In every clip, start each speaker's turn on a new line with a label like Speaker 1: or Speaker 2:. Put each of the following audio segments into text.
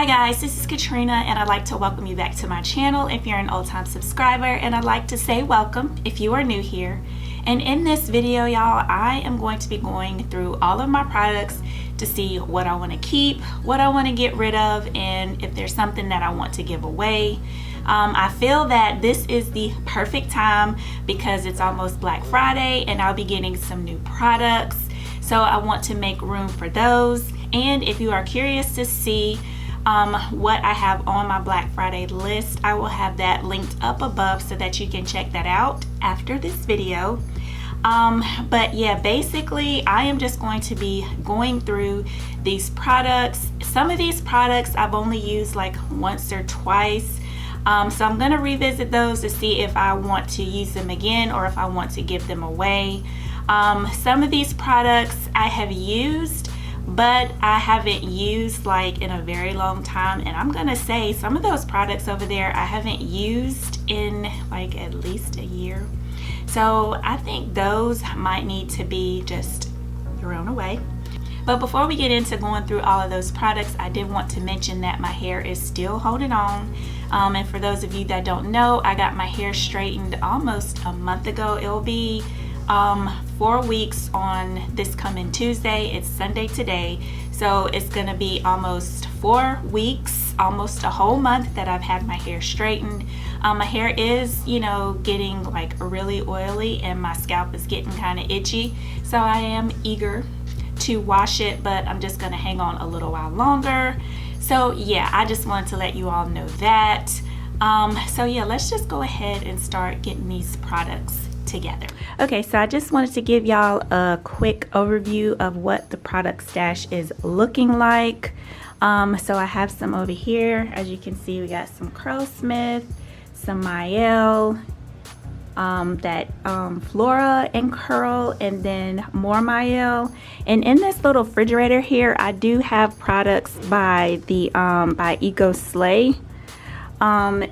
Speaker 1: guys, this is Katrina and I'd like to welcome you back to my channel if you're an old-time subscriber, and I'd like to say welcome if you are new here. And in this video, y'all, I am going to be going through all of my products to see what I want to keep, what I want to get rid of, and if there's something that I want to give away. I feel that this is the perfect time because it's almost Black Friday and I'll be getting some new products. So I want to make room for those. And if you are curious to see what I have on my Black Friday list, I will have that linked up above so that you can check that out after this video. But yeah, basically I am just going to be going through these products. Some of these products I've only used like once or twice. So I'm going to revisit those to see if I want to use them again or if I want to give them away. Some of these products I have used, but I haven't used like in a very long time, and I'm gonna say some of those products over there I haven't used in like at least a year. So I think those might need to be just thrown away. But before we get into going through all of those products, I did want to mention that my hair is still holding on. And for those of you that don't know, I got my hair straightened almost a month ago. It'll be 4 weeks on this coming Tuesday. It's Sunday today, so it's gonna be almost 4 weeks, almost a whole month that I've had my hair straightened. My hair is, you know, getting like really oily and my scalp is getting kind of itchy, so I am eager to wash it, but I'm just gonna hang on a little while longer. So yeah, I just wanted to let you all know that. So yeah, let's just go ahead and start getting these products together. Okay, so I just wanted to give y'all a quick overview of what the product stash is looking like. So I have some over here. As you can see, we got some Curlsmith, some Mael, Flora and Curl, and then more Mael. And in this little refrigerator here, I do have products by the by XOXO.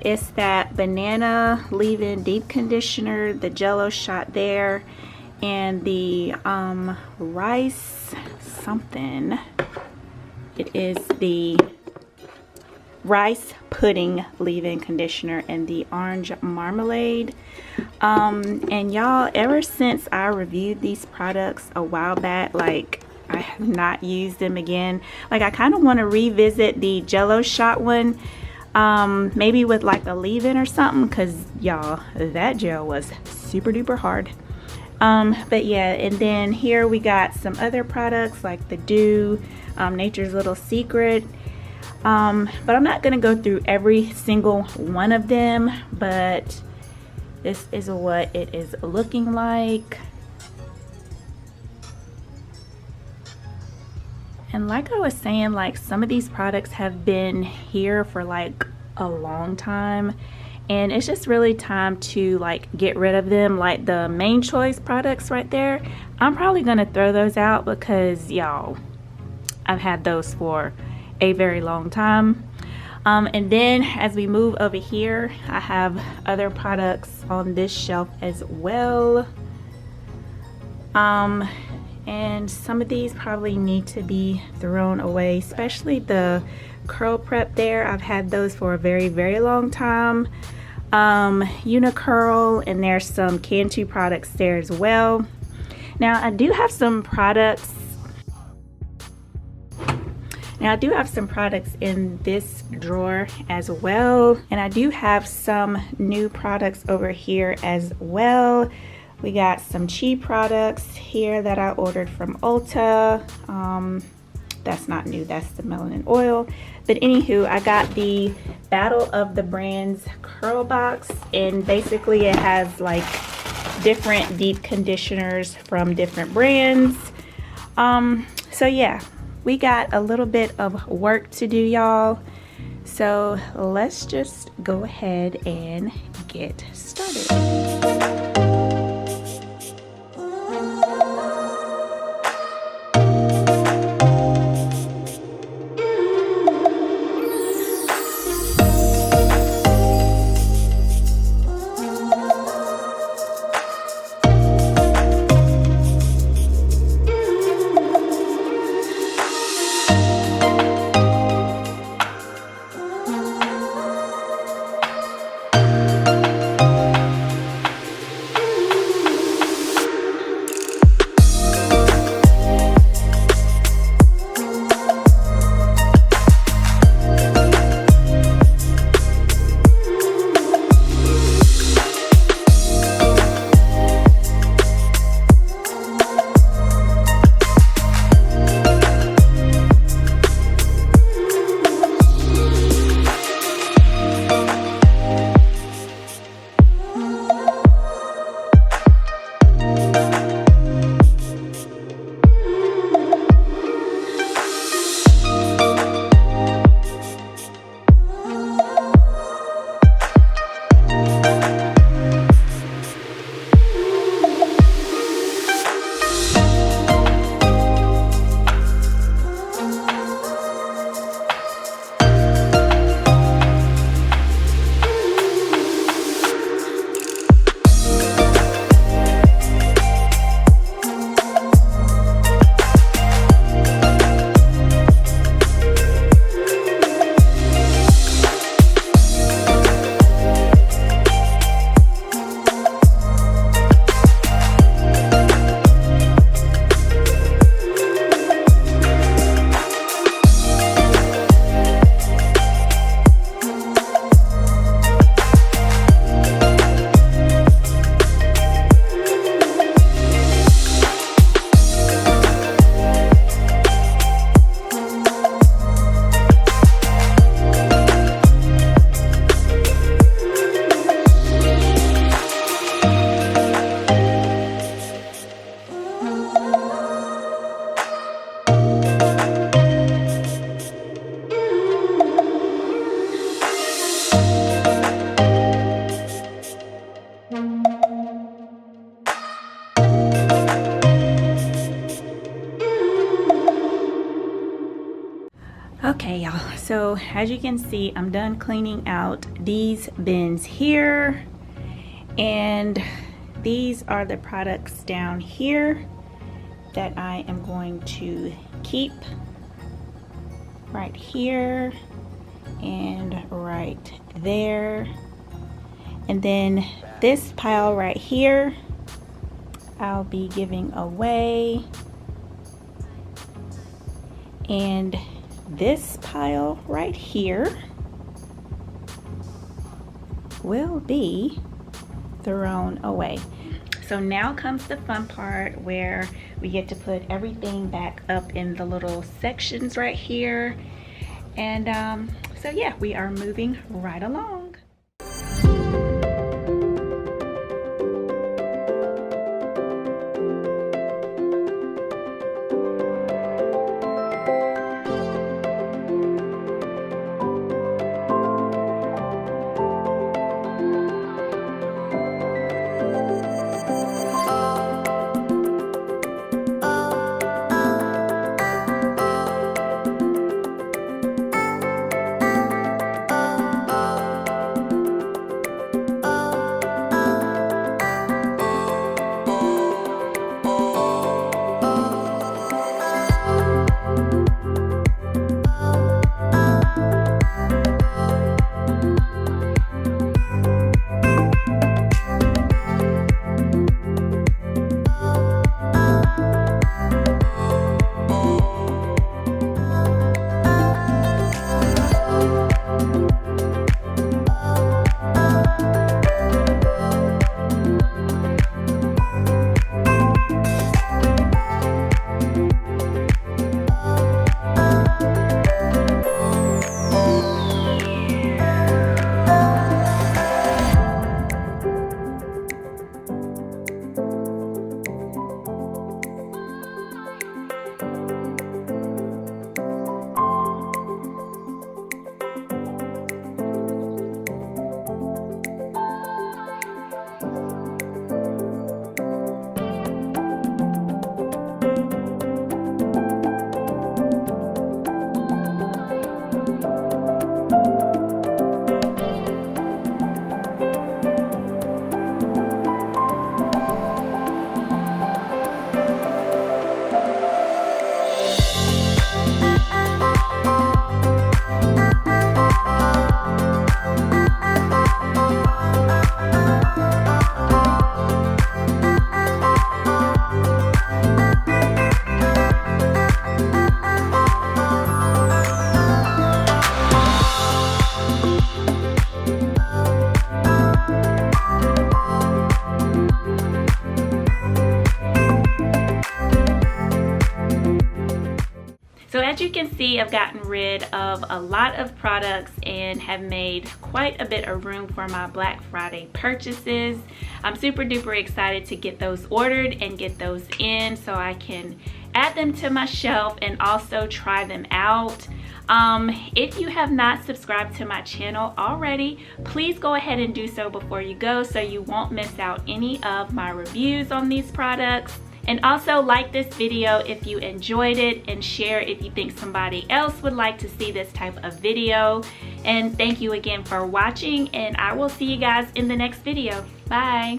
Speaker 1: It's that banana leave-in deep conditioner, the jello shot there, and the rice something. It is the rice pudding leave-in conditioner and the orange marmalade. And y'all, ever since I reviewed these products a while back, like I have not used them again. Like I kind of want to revisit the jello shot one, maybe with like a leave-in or something, because y'all, that gel was super duper hard. But yeah, and then here we got some other products like the Dew, Nature's Little Secret. But I'm not gonna go through every single one of them, but this is what it is looking like. And like I was saying, like some of these products have been here for like a long time, and it's just really time to like get rid of them. Like the Main Choice products right there, I'm probably gonna throw those out because y'all, I've had those for a very long time. And then as we move over here, I have other products on this shelf as well. And some of these probably need to be thrown away, especially the Curl Prep there. I've had those for a very, very long time. Unicurl, and there's some Cantu products there as well. Now I do have some products. In this drawer as well, and I do have some new products over here as well. We got some Chi products here that I ordered from Ulta. That's not new, that's the melanin oil. But anywho, I got the Battle of the Brands curl box, and basically it has like different deep conditioners from different brands. So yeah, we got a little bit of work to do, y'all. So let's just go ahead and get started. So as you can see, I'm done cleaning out these bins here, and these are the products down here that I am going to keep right here and right there. And then this pile right here I'll be giving away, and this pile right here will be thrown away. So now comes the fun part where we get to put everything back up in the little sections right here. And so yeah, we are moving right along. So as you can see, I've gotten rid of a lot of products and have made quite a bit of room for my Black Friday purchases. I'm super duper excited to get those ordered and get those in so I can add them to my shelf and also try them out. If you have not subscribed to my channel already, please go ahead and do so before you go so you won't miss out any of my reviews on these products. And also like this video if you enjoyed it, and share if you think somebody else would like to see this type of video. And thank you again for watching, and I will see you guys in the next video. Bye.